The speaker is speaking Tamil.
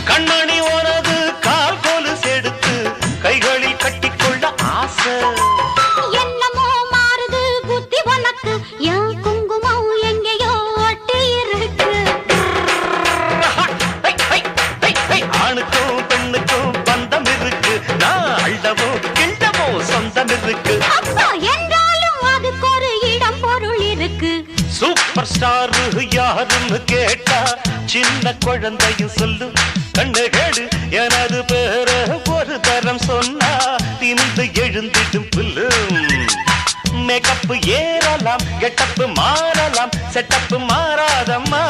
கண்மணி உனது கால் கோலு செடுத்து கைகளில் கட்டிக்கொள்ள ஆசை. என்னமோ மாறுது புத்தி உனக்கு, என் குங்குமம் எங்கேயோ ஒட்டி இருக்கு. ஆணுக்கும் பெண்ணுக்கும் பந்தம் இருக்கு, நான் அள்ளவோ கிண்டவோ சொந்தம் இருக்கு. அப்பா என்றாலும் அதுக்கு ஒரு இடம் பொருள் இருக்கு. சூப்பர் ஸ்டார் யாருன்னு கேட்டா சின்ன குழந்தையும் சொல்லு. கண்ணு கேடு எனது பேர ஒரு தரம் சொன்னா திணிந்து எழுந்திடும் புல்லு. மேக்கப் ஏறலாம், கெட்டப்பு மாறலாம், செட்டப்பு மாறாதம்மா.